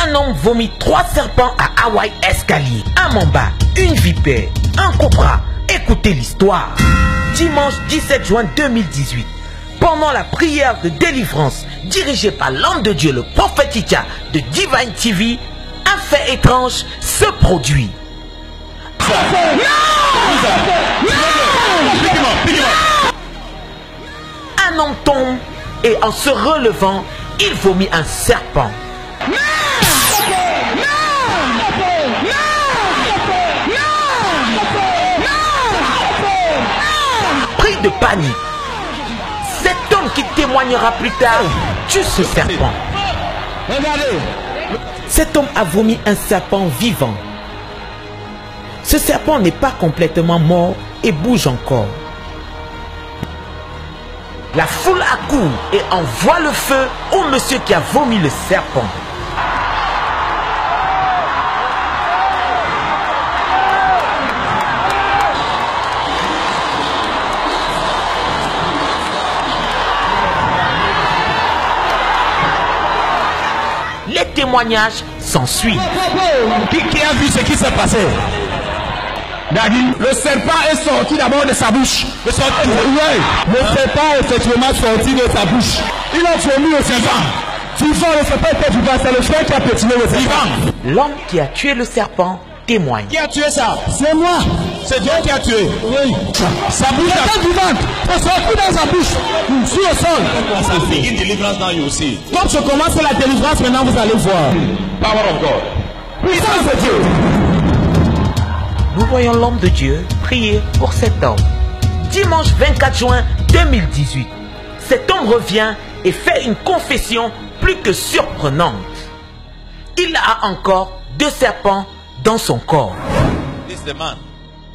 Un homme vomit 3 serpents à Hawaï Escalier. Un mamba, une vipère, un cobra. Écoutez l'histoire. Dimanche 17 juin 2018, pendant la prière de délivrance dirigée par l'homme de Dieu, le prophète Ika de Divine TV, un fait étrange se produit. Un homme tombe et en se relevant, il vomit un serpent. Pris de panique, cet homme qui témoignera plus tard tue ce serpent. Cet homme a vomi un serpent vivant. Ce serpent n'est pas complètement mort et bouge encore. La foule accourt et envoie le feu au monsieur qui a vomi le serpent. Les témoignages s'ensuivent. Qui a vu ce qui s'est passé? Le serpent est sorti d'abord de sa bouche. Le serpent est effectivement sorti de sa bouche. Il a vomi le serpent. Vivant, le serpent était vivant. C'est le frère qui a pétiné le serpent. L'homme qui a tué le serpent témoigne. Qui a tué ça? C'est moi. C'est Dieu qui a tué. Oui. Sa bouche était vivante. C'est sorti dans sa bouche. Sur le sol. Ça fait une délivrance dans you aussi. Comme je commence la délivrance, maintenant vous allez voir. Power of God. Puissance de Dieu. Nous voyons l'homme de Dieu prier pour cet homme. Dimanche 24 juin 2018, cet homme revient et fait une confession plus que surprenante. Il a encore 2 serpents dans son corps. This is the man.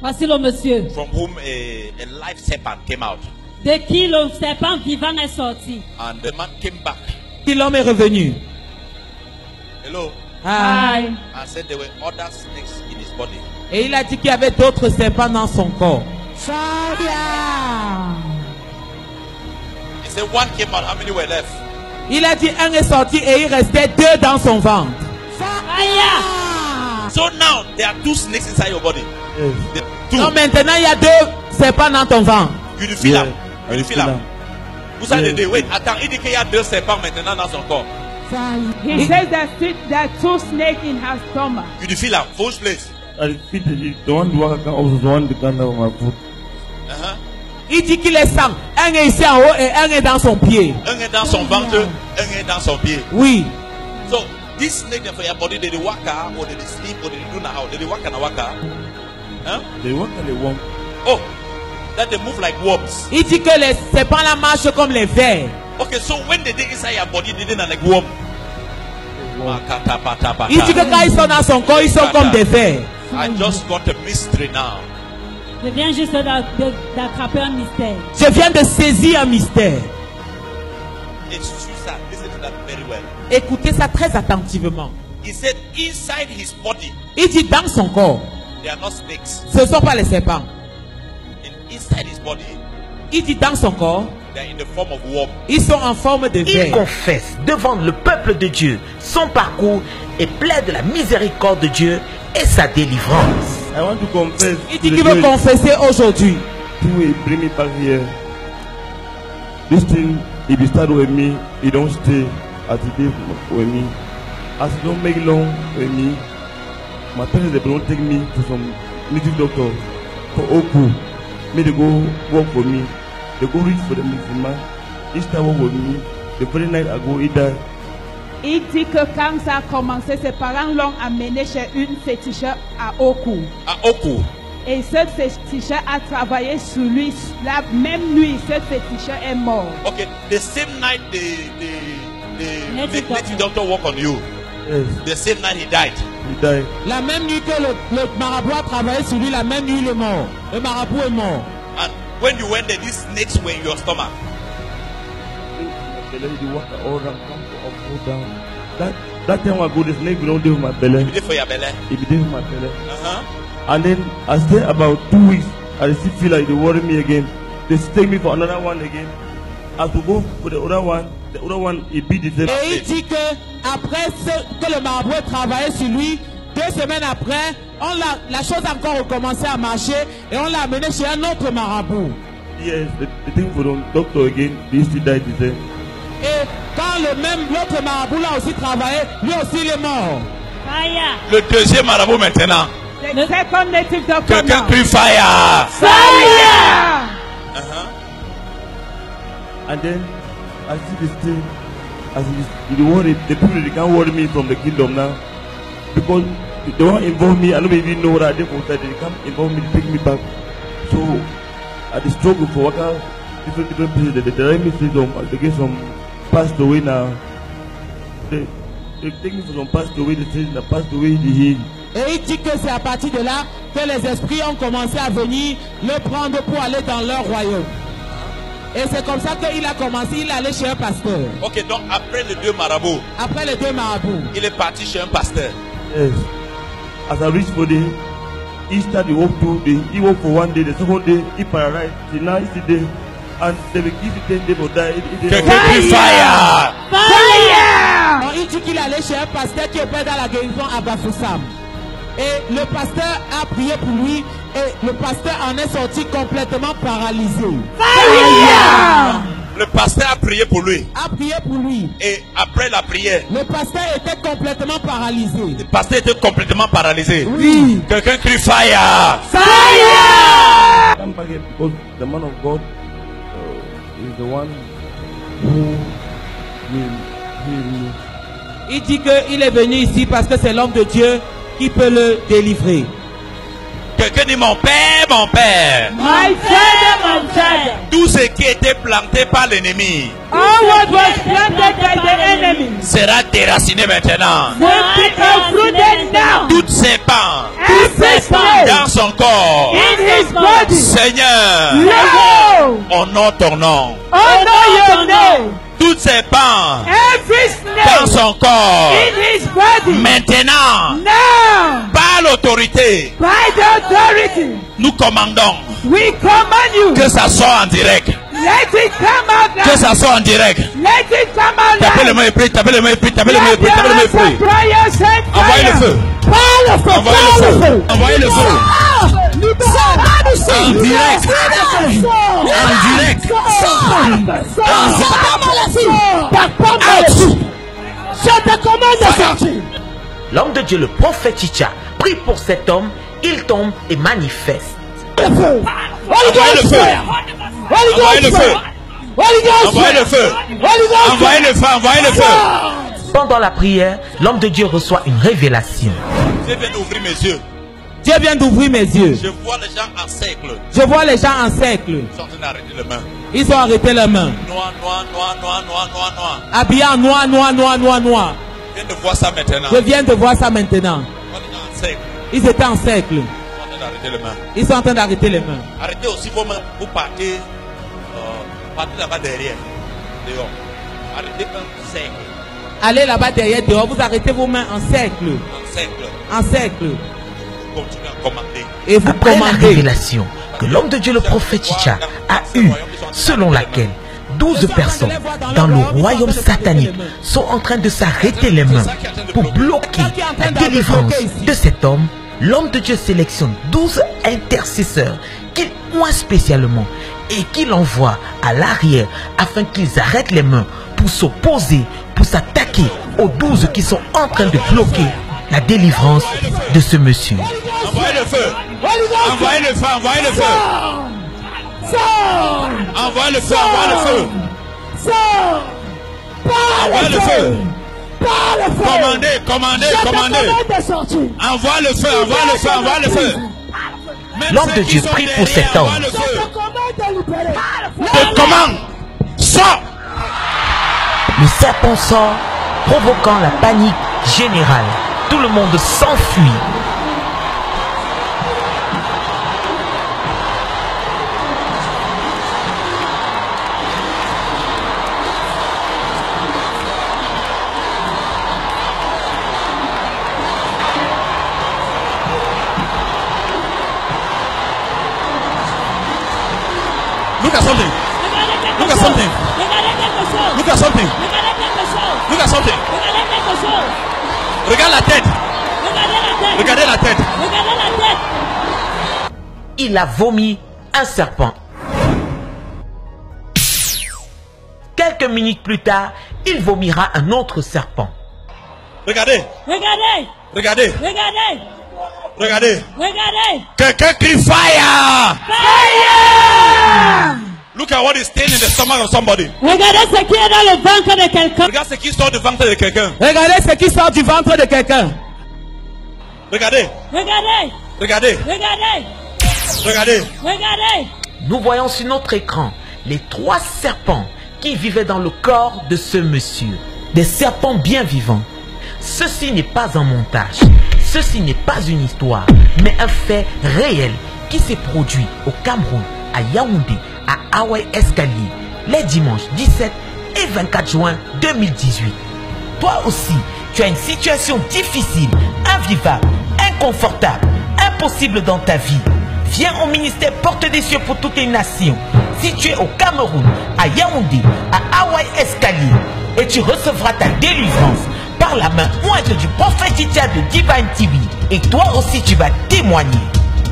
Voici le monsieur. From whom a live serpent came out. De qui le serpent vivant est sorti. And the man came back. Et l'homme est revenu. Hello. Hi. And said there were other snakes in his body. Et il a dit qu'il y avait d'autres serpents dans son corps. He said one came out. How many were left? Il a dit un est sorti et il restait 2 dans son ventre. So now there are 2 snakes inside your body. Donc maintenant il y a 2 serpents dans ton ventre. You do feel them. You do feel them. Vous allez dire, wait, attends, il dit qu'il y a 2 serpents maintenant dans son corps. He says that there are 2 snakes in her stomach. You do feel them. First place. I feel the one work also the one that can have my foot. Il dit qu'il est sang. Un est ici en haut et un est dans son pied. Un est dans son ventre, un est dans son pied. Oui. So this snake for your body, they work or they sleep or they do now, they work and waka. Huh? They work and they walk. Oh, that they move like worms. Il dit que les serpents là marchent comme les vers. Okay, so when they dig inside your body, they didn't like worm. Il dit que quand ils sont dans son corps, ils sont comme des vers. I just got a mystery now. Je viens juste d'attraper un mystère. Je viens de saisir un mystère. It's true, sir. Listen to that very well. Écoutez ça très attentivement. He said inside his body, Il dit dans son corps, they are not snakes. ce ne sont pas les serpents. Inside his body, Il dit dans son corps, they are in the form of worm. ils sont en forme de vers. Il confesse devant le peuple de Dieu son parcours et plaide la miséricorde de Dieu et sa délivrance. I want to confess. Il dit qu'il veut confesser aujourd'hui. He will bring me back here. This thing, if you start with me, you don't stay as it is with me. As you don't make long with me, my parents they don't take me to some native doctor for Oku. Me they go work for me. They go reach for the medicine man. He start work with me. The very night I go, he die. Il dit que quand ça a commencé, ses parents l'ont amené chez une féticheur à Oku. À Oku. Et cette féticheur a travaillé sur lui. La même nuit, cette féticheur est mort. Okay, the same night the native doctor work on you. Yes. The same night he died. He died. La même nuit que le marabout a travaillé sur lui, la même nuit il est mort. Le marabout est mort. And when you went there, these snakes were in your stomach. The lady walk all around, come up, go down. That time I go, the snake don't deal with my belly. You did for your belly. It did with my belly. Uh-huh. And then I stay about 2 weeks. I still feel like they worry me again. They take me for another one again. As we go for the other one, The other one, he beat the same. Et il dit que après que le marabout ait travaillé sur lui, 2 semaines après, la chose a encore recommencé à marcher et on l'a amené chez un autre marabout. Yes, the thing for the doctor again, he still died the same. Et quand l'autre marabout là aussi travaillé, lui aussi il est mort. Fire. Le deuxième marabout maintenant. The second native doctor Quelqu'un now. crie fire. Fire! And then I see this thing, as the worry, the people they can't worry me from the kingdom now, because they don't involve me. I don't even know what I did for that. They can't involve me to take me back. So I the struggle for worker, different places. They direct me to some. They get some passed away now. They take me for some passed away. They say that passed away the heal. Et il dit que c'est à partir de là que les esprits ont commencé à venir le prendre pour aller dans leur royaume. Et c'est comme ça qu'il a commencé, il allait chez un pasteur. Ok, donc après les 2 marabouts, Après les 2 marabouts, il est parti chez un pasteur. Yes. As I reached for the Easter, he walked 2 days. He walked for 1 day. The second day, he paralyzed. Till now, he's there. And they will give it 10 days for die. Quelqu'un crie fire. Fire! alors, il dit qu'il allait chez un pasteur qui opère dans la guérison à Bafoussam. Et le pasteur a prié pour lui et le pasteur en est sorti complètement paralysé. Fire! Le pasteur a prié pour lui. A prié pour lui. Et après la prière, Le pasteur était complètement paralysé. le pasteur était complètement paralysé. Oui. Quelqu'un crie fire. Fire! Come back here because the man of God is the one who will heal me. Il dit qu'il est venu ici parce que c'est l'homme de Dieu qui peut le délivrer. Quelqu'un dit mon père. My father, my father. Tout ce qui était planté par l'ennemi All what was planted by the enemy sera déraciné maintenant. will be uprooted now. Tout serpent Every snake dans son corps. in his body. Seigneur, No! honore ton nom. Honor your name. Tout serpent Every dans snake son corps. in his body. Maintenant, Now, par l'autorité, by the authority, nous commandons we command you. que ça sorte en direct. Let it come out now. Que ça sorte en direct. Let it come out Tapez le now. main et prie, tapez le main et prie, tapez le main et prie, tapez le main et prie. Envoyez le feu. Envoyez le feu. Envoyez le feu. En direct. En direct. L'homme de Dieu, le prophète Chicha, prie pour cet homme, il tombe et manifeste. Envoyez le feu. Envoyez le feu. Envoyez le feu. Envoyez le feu. Envoyez le feu. Pendant la prière, l'homme de Dieu reçoit une révélation. Dieu vient d'ouvrir mes yeux. Dieu vient d'ouvrir mes yeux. Je vois les gens en cercle. Je vois les gens en cercle. Ils sont en train d'arrêter les mains. Ils ont arrêté leurs mains. Noir, noir, noir, noir, noir, noir, noir. Habillés en noir, noir, noir, noir, noir. Je viens de voir ça maintenant. Je viens de voir ça maintenant. On est en cercle. Ils étaient en cercle. Ils sont en train d'arrêter les mains. Ils sont en train d'arrêter les mains. Arrêtez aussi vos mains. Vous partez, partez là-bas derrière. Dehors. Arrêtez un cercle. Allez là-bas derrière, dehors. Vous arrêtez vos mains en cercle. En cercle. En cercle. Vous continuez à commander. Et vous Après la commandez. révélation que l'homme de Dieu, le prophète Chicha, a eue, selon laquelle 12 personnes dans le royaume satanique sont en train de s'arrêter les mains pour bloquer la délivrance de cet homme, l'homme de Dieu sélectionne 12 intercesseurs qu'il oint spécialement et qu'il envoie à l'arrière afin qu'ils arrêtent les mains pour s'opposer, pour s'attaquer aux 12 qui sont en train de bloquer la délivrance de ce monsieur. Envoyez le feu. Envoyez le feu. Envoyez le feu. Envoyez le feu. Envoyez le feu. Envoyez le feu. Commandez, commandez, commandez. Envoie le feu, envoie le feu, envoie le feu. L'homme de Dieu prie pour cet homme. Je commande. Sors. Le serpent sort, provoquant la panique générale. Tout le monde s'enfuit. Look at something. Look at something. Look at something. Look at something. Regarde la tête. Regardez la tête. Il a vomi un serpent. Quelques minutes plus tard, il vomira un autre serpent. Regardez. Regardez. Regardez. Regardez. Regardez. Regardez. Quelqu'un crie fire. Fire! Look at what is staying in the stomach of somebody. Regardez ce qui est dans le ventre de quelqu'un. Regarde ce qui sort du ventre de quelqu'un. Regardez ce qui sort du ventre de quelqu'un. Regardez. Regardez. Regardez. Regardez. Regardez. Regardez. Nous voyons sur notre écran les 3 serpents qui vivaient dans le corps de ce monsieur. Des serpents bien vivants. Ceci n'est pas un montage. Ceci n'est pas une histoire, mais un fait réel qui s'est produit au Cameroun, à Yaoundé, à Hawaï Escalier, les dimanches 17 et 24 juin 2018. Toi aussi, tu as une situation difficile, invivable, inconfortable, impossible dans ta vie. Viens au ministère Porte des Cieux pour toutes les nations, situé au Cameroun, à Yaoundé, à Hawaï Escalier, et tu recevras ta délivrance par la main moindre du prophète Titia de Divine TV. Et toi aussi tu vas témoigner.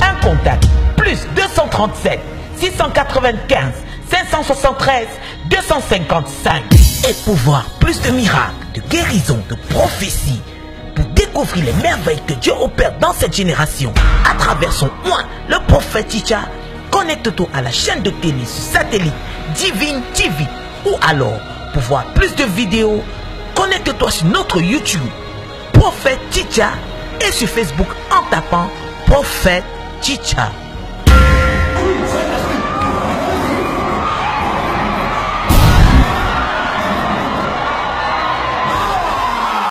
Un contact, plus 237 695 573 255. Et pour voir plus de miracles, de guérisons, de prophéties, pour découvrir les merveilles que Dieu opère dans cette génération à travers son oint, le prophète Titia, connecte-toi à la chaîne de télé sur satellite Divine TV. Ou alors, pour voir plus de vidéos, connecte-toi sur notre YouTube, Prophète Titia, et sur Facebook en tapant Prophète Titia.